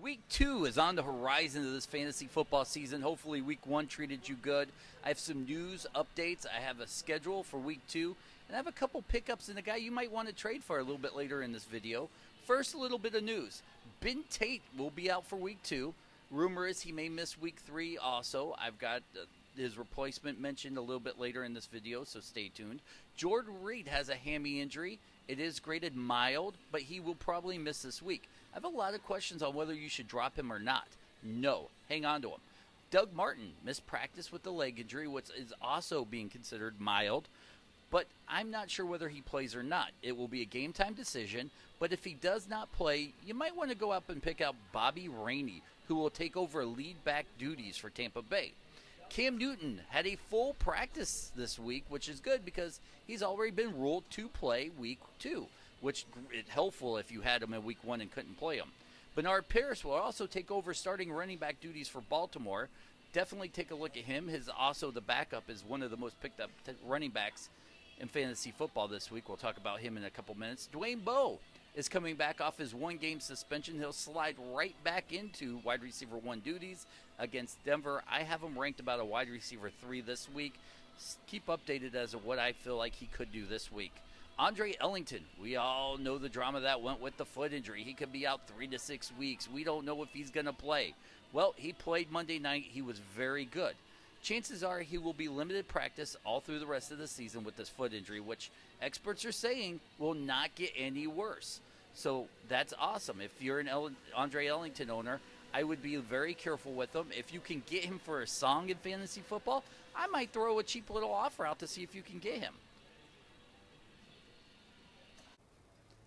Week 2 is on the horizon of this fantasy football season. Hopefully week 1 treated you good. I have some news updates. I have a schedule for week 2. And I have a couple pickups and a guy you might want to trade for a little bit later in this video. First, a little bit of news. Ben Tate will be out for week 2. Rumor is he may miss week 3 also. I've got his replacement mentioned a little bit later in this video, so stay tuned. Jordan Reed has a hammy injury. It is graded mild, but he will probably miss this week. I have a lot of questions on whether you should drop him or not. No, hang on to him. Doug Martin missed practice with the leg injury, which is also being considered mild, but I'm not sure whether he plays or not. It will be a game time decision, but if he does not play, you might want to go up and pick out Bobby Rainey, who will take over lead back duties for Tampa Bay. Cam Newton had a full practice this week, which is good because he's already been ruled to play week 2, which is helpful if you had him in week 1 and couldn't play him. Bernard Parris will also take over starting running back duties for Baltimore. Definitely take a look at him. Also the backup is one of the most picked up running backs in fantasy football this week. We'll talk about him in a couple minutes. Dwayne Bowe is coming back off his 1-game suspension. He'll slide right back into wide receiver 1 duties against Denver. I have him ranked about a wide receiver 3 this week. Keep updated as to what I feel like he could do this week. Andre Ellington, we all know the drama that went with the foot injury. He could be out 3 to 6 weeks. We don't know if he's going to play. Well, he played Monday night. He was very good. Chances are he will be limited practice all through the rest of the season with this foot injury, which experts are saying will not get any worse. So that's awesome. If you're an Andre Ellington owner, I would be very careful with him. If you can get him for a song in fantasy football, I might throw a cheap little offer out to see if you can get him.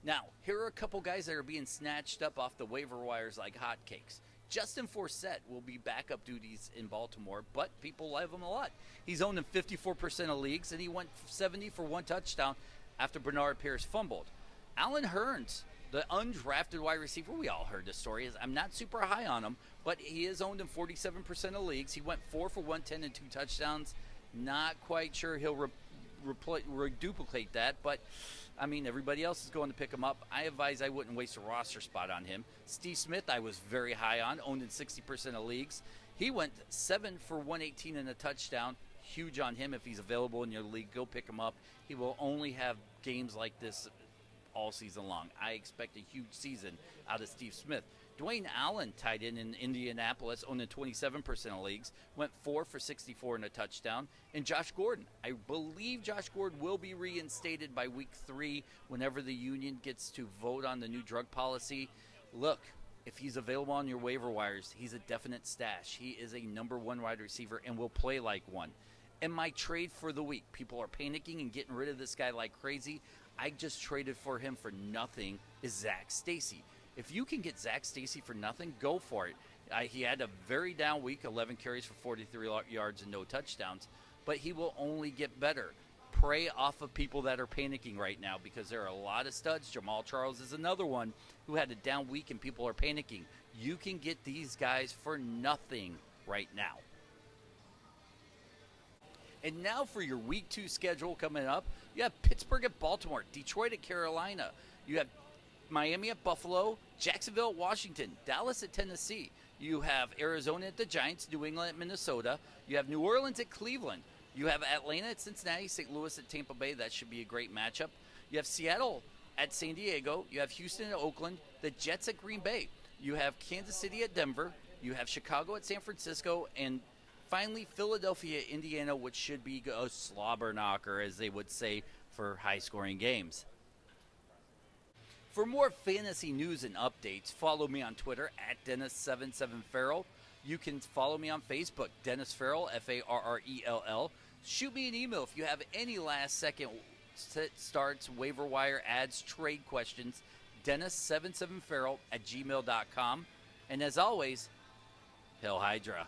Now, here are a couple guys that are being snatched up off the waiver wires like hotcakes. Justin Forsett will be backup duties in Baltimore, but people love him a lot. He's owned in 54% of leagues, and he went 70 for 1 touchdown after Bernard Parris fumbled. Allen Hurns, the undrafted wide receiver, we all heard this story. I'm not super high on him, but he is owned in 47% of leagues. He went 4 for 110 and 2 touchdowns. Not quite sure he'll duplicate that, but I mean, everybody else is going to pick him up. I advise I wouldn't waste a roster spot on him. Steve Smith, I was very high on, owned in 60% of leagues. He went 7 for 118 and a touchdown. Huge on him. If he's available in your league, go pick him up. He will only have games like this all season long. I expect a huge season out of Steve Smith. Dwayne Allen, tight end in Indianapolis, owned in 27% of leagues, went 4 for 64 and a touchdown. And Josh Gordon, I believe Josh Gordon will be reinstated by week 3 whenever the union gets to vote on the new drug policy. Look, if he's available on your waiver wires, he's a definite stash. He is a number 1 wide receiver and will play like one. And my trade for the week, people are panicking and getting rid of this guy like crazy. I just traded for him for nothing, is Zach Stacy. If you can get Zach Stacy for nothing, go for it. He had a very down week, 11 carries for 43 yards and no touchdowns, but he will only get better. Prey off of people that are panicking right now because there are a lot of studs. Jamal Charles is another one who had a down week and people are panicking. You can get these guys for nothing right now. And now for your week 2 schedule coming up, you have Pittsburgh at Baltimore, Detroit at Carolina. You have Miami at Buffalo, Jacksonville at Washington, Dallas at Tennessee. You have Arizona at the Giants, New England at Minnesota. You have New Orleans at Cleveland. You have Atlanta at Cincinnati, St. Louis at Tampa Bay. That should be a great matchup. You have Seattle at San Diego. You have Houston at Oakland, the Jets at Green Bay. You have Kansas City at Denver. You have Chicago at San Francisco. And finally, Philadelphia at Indiana, which should be a slobber knocker, as they would say, for high-scoring games. For more fantasy news and updates, follow me on Twitter at Dennis77Farrell. You can follow me on Facebook, Dennis Farrell, Farrell. Shoot me an email if you have any last-second starts, waiver wire ads, trade questions, Dennis77Farrell at gmail.com. And as always, Hail Hydra.